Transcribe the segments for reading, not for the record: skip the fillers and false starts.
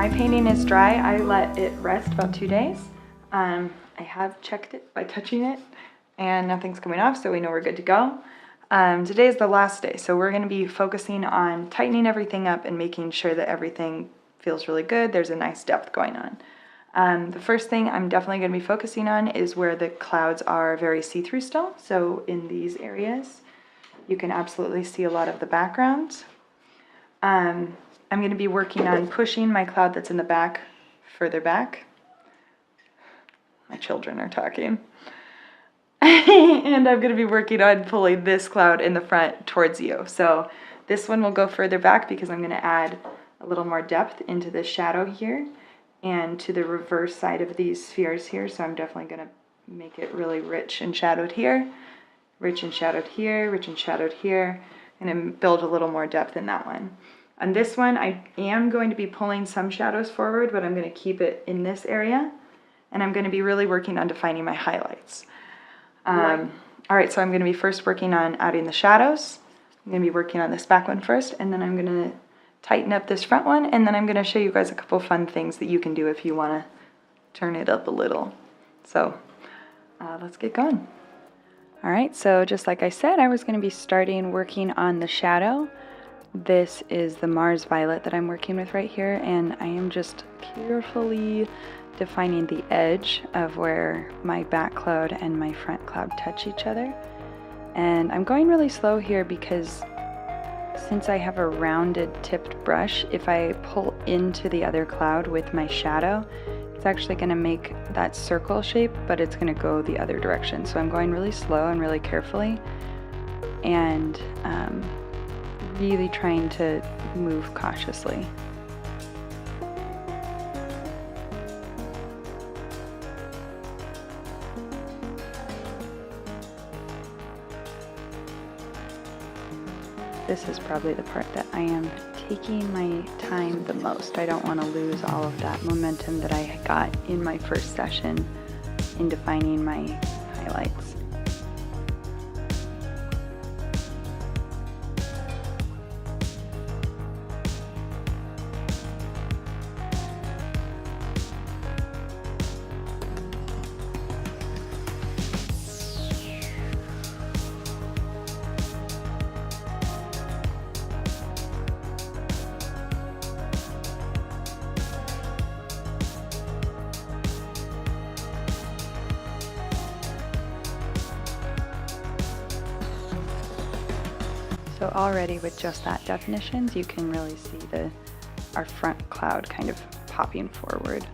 my painting is dry. I let it rest about 2 days. I have checked it by touching it and nothing's coming off, so we know we're good to go. Today is the last day, so we're going to be focusing on tightening everything up and making sure that everything feels really good. There's a nice depth going on. The first thing I'm definitely going to be focusing on is where the clouds are very see-through still. So in these areas, you can absolutely see a lot of the background. I'm going to be working on pushing my cloud that's in the back further back. My children are talking. And I'm going to be working on pulling this cloud in the front towards you. So this one will go further back because I'm going to add a little more depth into the shadow here and to the reverse side of these spheres here. So I'm definitely going to make it really rich and shadowed here, rich and shadowed here, rich and shadowed here, and then build a little more depth in that one. On this one, I am going to be pulling some shadows forward, but I'm going to keep it in this area, and I'm going to be really working on defining my highlights. All right, so I'm going to be first working on adding the shadows. I'm going to be working on this back one first, and then I'm going to tighten up this front one, and then I'm going to show you guys a couple fun things that you can do if you want to turn it up a little. So let's get going. All right, so just like I said, I was going to be starting working on the shadow. This is the Mars Violet that I'm working with right here, and I am just carefully defining the edge of where my back cloud and my front cloud touch each other. And I'm going really slow here because since I have a rounded tipped brush, if I pull into the other cloud with my shadow, it's actually going to make that circle shape, but it's going to go the other direction. So I'm going really slow and really carefully, and really trying to move cautiously. This is probably the part that I am taking my time the most. I don't want to lose all of that momentum that I got in my first session in defining my highlights. So already with just that definitions, you can really see our front cloud kind of popping forward.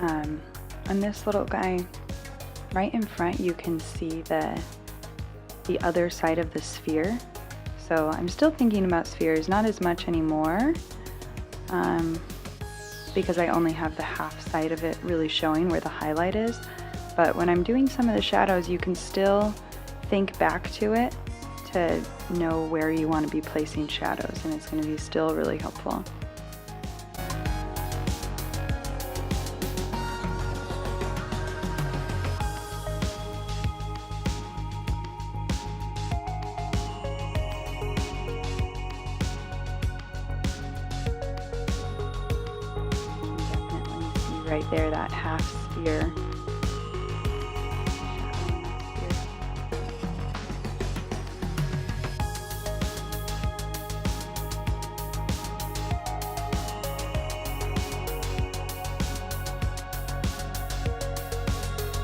On this little guy, right in front, you can see the other side of the sphere. So I'm still thinking about spheres, not as much anymore, because I only have the half side of it really showing where the highlight is. But when I'm doing some of the shadows, you can still think back to it to know where you want to be placing shadows, and it's going to be still really helpful. Definitely see right there that half sphere.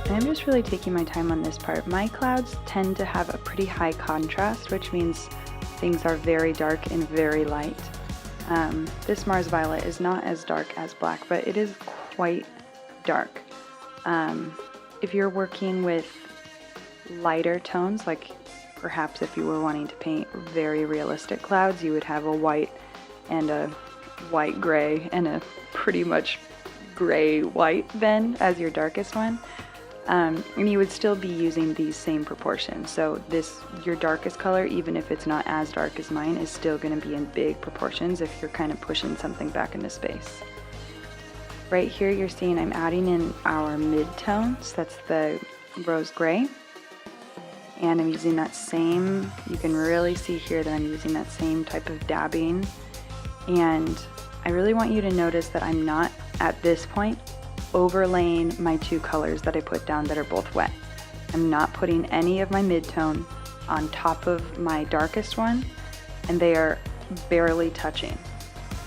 I'm just really taking my time on this part. My clouds tend to have a pretty high contrast, which means things are very dark and very light. This Mars Violet is not as dark as black, but it is quite dark. If you're working with lighter tones, like perhaps if you were wanting to paint very realistic clouds, you would have a white and a white gray and a pretty much gray white then as your darkest one. And you would still be using these same proportions. So your darkest color, even if it's not as dark as mine, is still going to be in big proportions if you're kind of pushing something back into space. Right here you're seeing I'm adding in our mid-tones. That's the rose gray. And I'm using that same, you can really see here that I'm using that same type of dabbing. And I really want you to notice that I'm not, at this point, overlaying my two colors that I put down that are both wet. I'm not putting any of my mid-tone on top of my darkest one, and they are barely touching.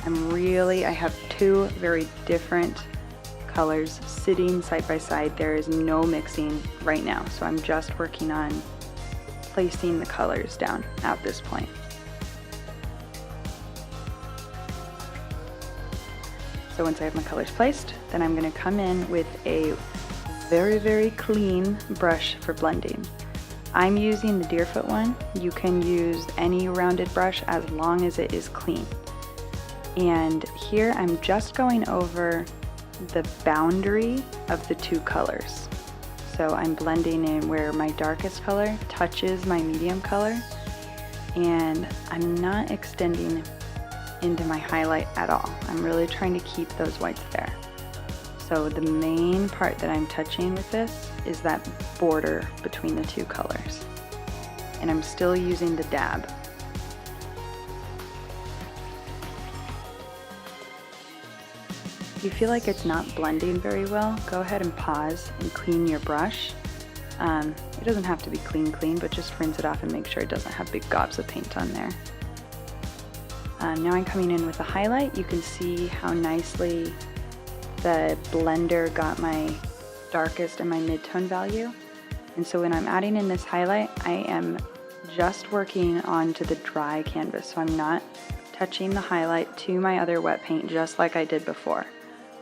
I have two very different colors sitting side by side. There is no mixing right now, so I'm just working on placing the colors down at this point. So once I have my colors placed, then I'm going to come in with a very, very clean brush for blending. I'm using the Deerfoot one. You can use any rounded brush as long as it is clean. And here I'm just going over the boundary of the two colors. So I'm blending in where my darkest color touches my medium color, and I'm not extending into my highlight at all. I'm really trying to keep those whites there. So the main part that I'm touching with this is that border between the two colors. And I'm still using the dab. If you feel like it's not blending very well, go ahead and pause and clean your brush. It doesn't have to be clean, but just rinse it off and make sure it doesn't have big gobs of paint on there. Now I'm coming in with a highlight. You can see how nicely the blender got my darkest and my mid-tone value. And so when I'm adding in this highlight, I am just working onto the dry canvas. So I'm not touching the highlight to my other wet paint just like I did before.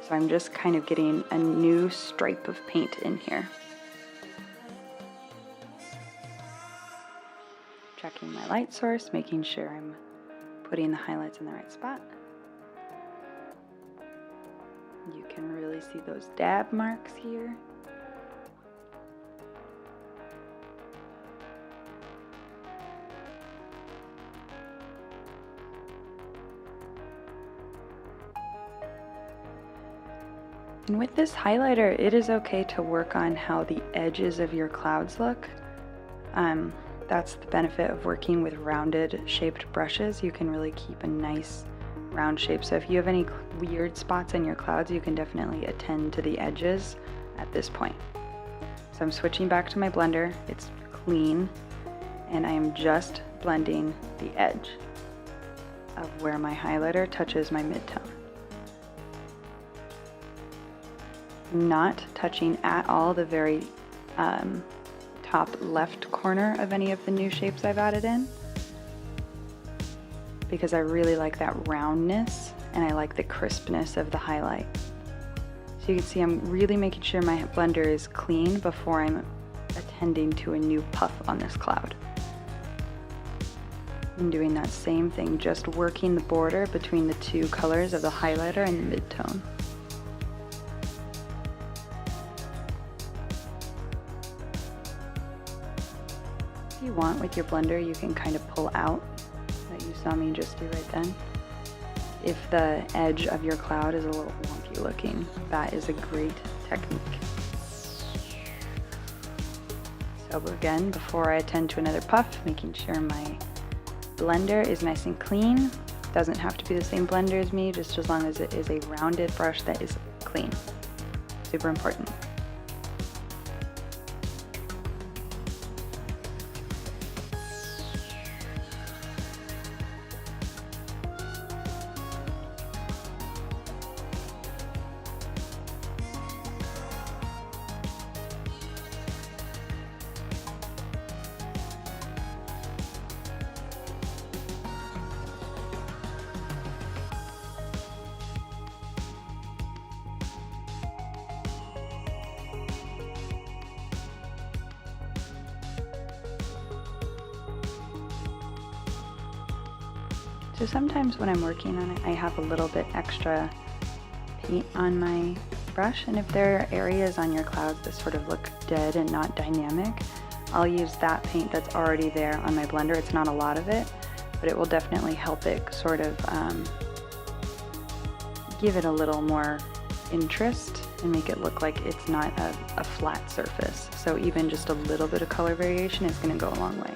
So I'm just kind of getting a new stripe of paint in here. Checking my light source, making sure I'm putting the highlights in the right spot. You can really see those dab marks here. And with this highlighter, it is okay to work on how the edges of your clouds look. That's the benefit of working with rounded shaped brushes. You can really keep a nice round shape. So if you have any weird spots in your clouds, you can definitely attend to the edges at this point. So I'm switching back to my blender. It's clean, and I am just blending the edge of where my highlighter touches my mid-tone. Not touching at all the very top left corner of any of the new shapes I've added in, because I really like that roundness and I like the crispness of the highlight. So you can see I'm really making sure my blender is clean before I'm attending to a new puff on this cloud. I'm doing that same thing, just working the border between the two colors of the highlighter and the mid-tone. If you want, with your blender, you can kind of pull out, that you saw me just do right then. If the edge of your cloud is a little wonky looking, that is a great technique. So again, before I attend to another puff, making sure my blender is nice and clean. Doesn't have to be the same blender as me, just as long as it is a rounded brush that is clean. Super important. So sometimes when I'm working on it, I have a little bit extra paint on my brush, and if there are areas on your clouds that sort of look dead and not dynamic, I'll use that paint that's already there on my blender. It's not a lot of it, but it will definitely help it sort of give it a little more interest and make it look like it's not a flat surface. So even just a little bit of color variation is going to go a long way.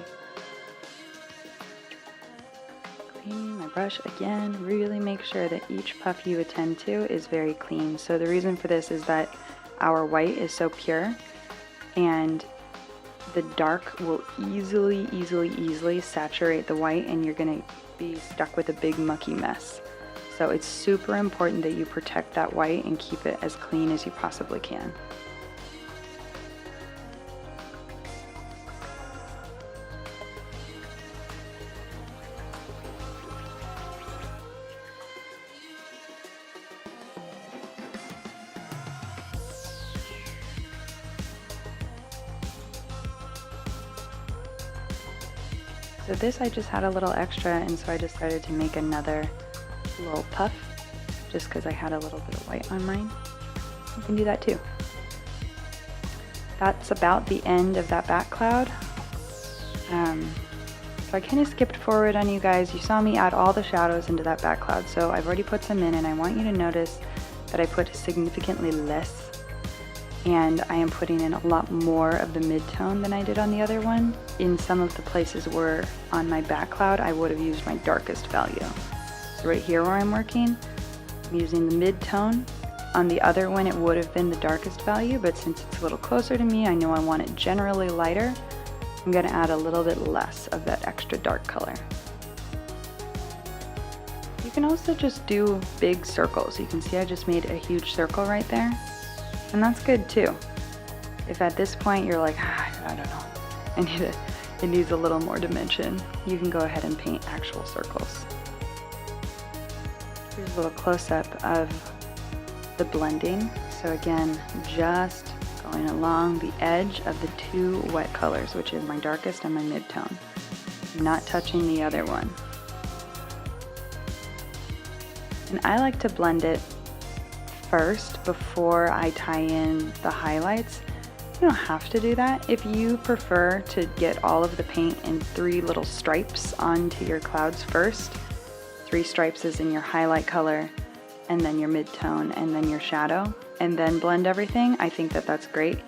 Cleaning my my brush again, really make sure that each puff you attend to is very clean. So the reason for this is that our white is so pure, and the dark will easily saturate the white, and you're gonna be stuck with a big mucky mess. So it's super important that you protect that white and keep it as clean as you possibly can. So this I just had a little extra, and so I decided to make another little puff just because I had a little bit of white on mine. You can do that too. That's about the end of that back cloud. So I kind of skipped forward on you guys. You saw me add all the shadows into that back cloud, so I've already put some in, and I want you to notice that I put significantly less, and I am putting in a lot more of the mid-tone than I did on the other one. In some of the places where on my back cloud I would have used my darkest value. So right here where I'm working, I'm using the mid-tone. On the other one it would have been the darkest value, but since it's a little closer to me, I know I want it generally lighter. I'm going to add a little bit less of that extra dark color. You can also just do big circles. You can see I just made a huge circle right there, and that's good too. If at this point you're like, I don't know, it needs a little more dimension, you can go ahead and paint actual circles. Here's a little close-up of the blending. So again, just going along the edge of the two wet colors, which is my darkest and my mid-tone. I'm not touching the other one. And I like to blend it first before I tie in the highlights. You don't have to do that. If you prefer to get all of the paint in 3 little stripes onto your clouds first, 3 stripes is in your highlight color, and then your mid-tone, and then your shadow, and then blend everything, I think that that's great.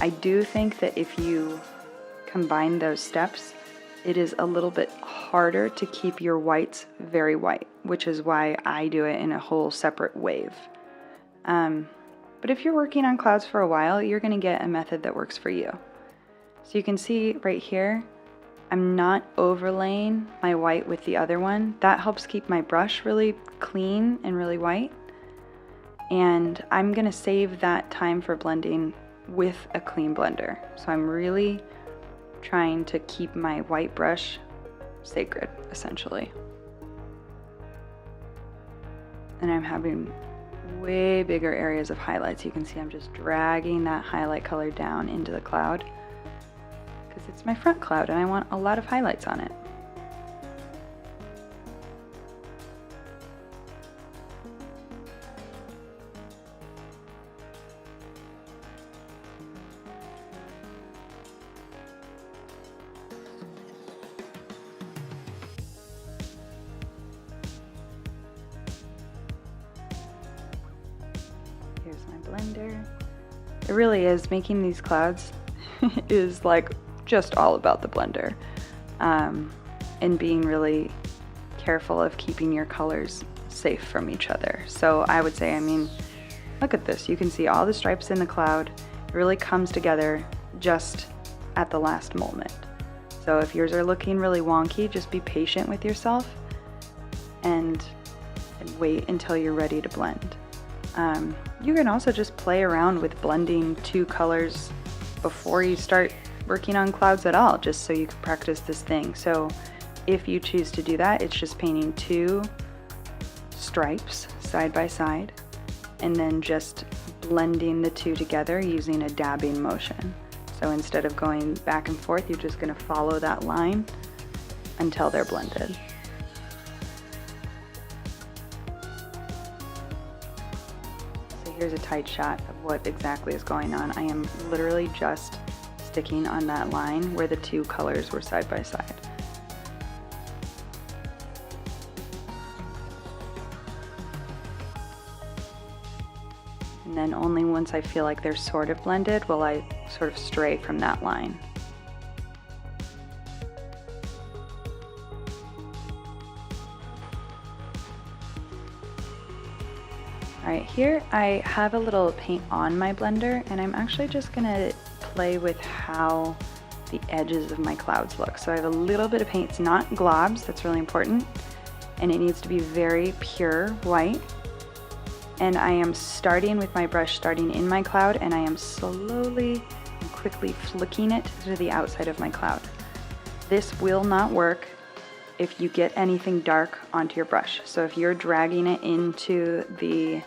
I do think that if you combine those steps, it is a little bit harder to keep your whites very white, which is why I do it in a whole separate wave. But if you're working on clouds for a while, you're going to get a method that works for you. So you can see right here, I'm not overlaying my white with the other one. That helps keep my brush really clean and really white. And I'm going to save that time for blending with a clean blender. So I'm really trying to keep my white brush sacred, essentially. And I'm having way bigger areas of highlights. You can see I'm just dragging that highlight color down into the cloud because it's my front cloud and I want a lot of highlights on it. Here's my blender. It really is, making these clouds is like just all about the blender, and being really careful of keeping your colors safe from each other. So I would say, I mean, look at this. You can see all the stripes in the cloud. It really comes together just at the last moment. So if yours are looking really wonky, just be patient with yourself and wait until you're ready to blend. You can also just play around with blending 2 colors before you start working on clouds at all, just so you can practice this thing. So if you choose to do that, it's just painting 2 stripes side by side and then just blending the 2 together using a dabbing motion. So instead of going back and forth, you're just going to follow that line until they're blended. Here's a tight shot of what exactly is going on. I am literally just sticking on that line where the 2 colors were side by side. And then only once I feel like they're sort of blended will I sort of stray from that line. All right, here I have a little paint on my blender, and I'm actually just gonna play with how the edges of my clouds look. So I have a little bit of paint. It's not globs, that's really important, and it needs to be very pure white. And I am starting with my brush, starting in my cloud, and I am slowly and quickly flicking it to the outside of my cloud. This will not work if you get anything dark onto your brush. So if you're dragging it into the,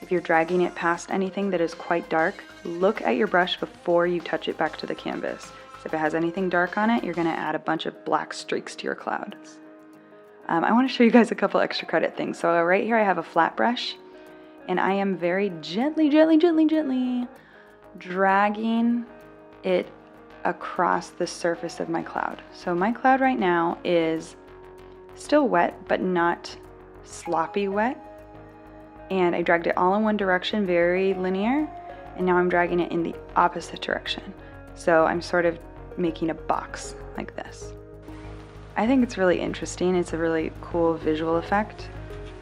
if you're dragging it past anything that is quite dark, look at your brush before you touch it back to the canvas. So if it has anything dark on it, you're gonna add a bunch of black streaks to your cloud. I wanna show you guys a couple extra credit things. So right here I have a flat brush, and I am very gently dragging it across the surface of my cloud. So my cloud right now is still wet, but not sloppy wet. And I dragged it all in one direction, very linear, and now I'm dragging it in the opposite direction. So I'm sort of making a box like this. I think it's really interesting. It's a really cool visual effect.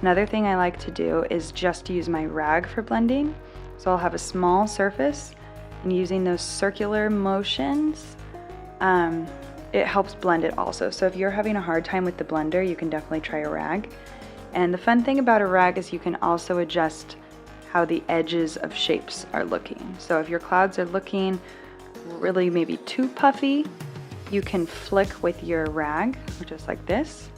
Another thing I like to do is just use my rag for blending. So I'll have a small surface, and using those circular motions, it helps blend it also. So if you're having a hard time with the blender, you can definitely try a rag. And the fun thing about a rag is you can also adjust how the edges of shapes are looking. So if your clouds are looking really maybe too puffy, you can flick with your rag, just like this,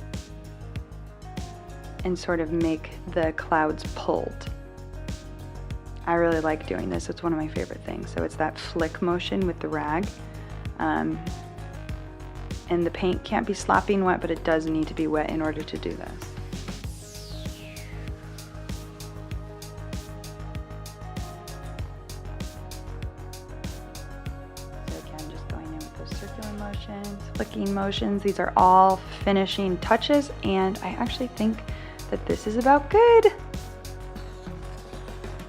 and sort of make the clouds pulled. I really like doing this. It's one of my favorite things. So it's that flick motion with the rag. And the paint can't be sloppy and wet, but it does need to be wet in order to do this. So again, just going in with those circular motions, flicking motions. These are all finishing touches, and I actually think that this is about good.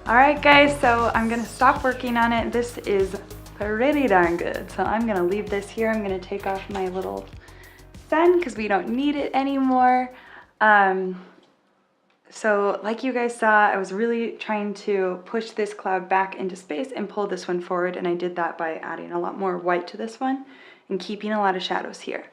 All right, guys, so I'm gonna stop working on it. This is pretty darn good. So I'm gonna leave this here. I'm gonna take off my little sun because we don't need it anymore. So like you guys saw, I was really trying to push this cloud back into space and pull this one forward, and I did that by adding a lot more white to this one and keeping a lot of shadows here.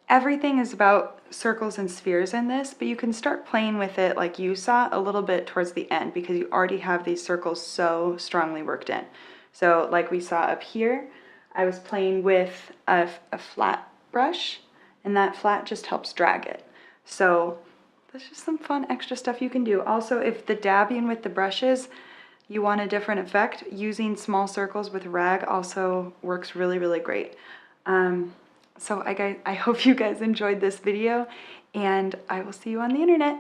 Everything is about circles and spheres in this, but you can start playing with it like you saw a little bit towards the end because you already have these circles so strongly worked in. So like we saw up here, I was playing with a flat brush, and that flat just helps drag it. So that's just some fun extra stuff you can do. Also, if the dabbing with the brushes, you want a different effect, using small circles with rag also works really, really great. So I hope you guys enjoyed this video, and I will see you on the internet.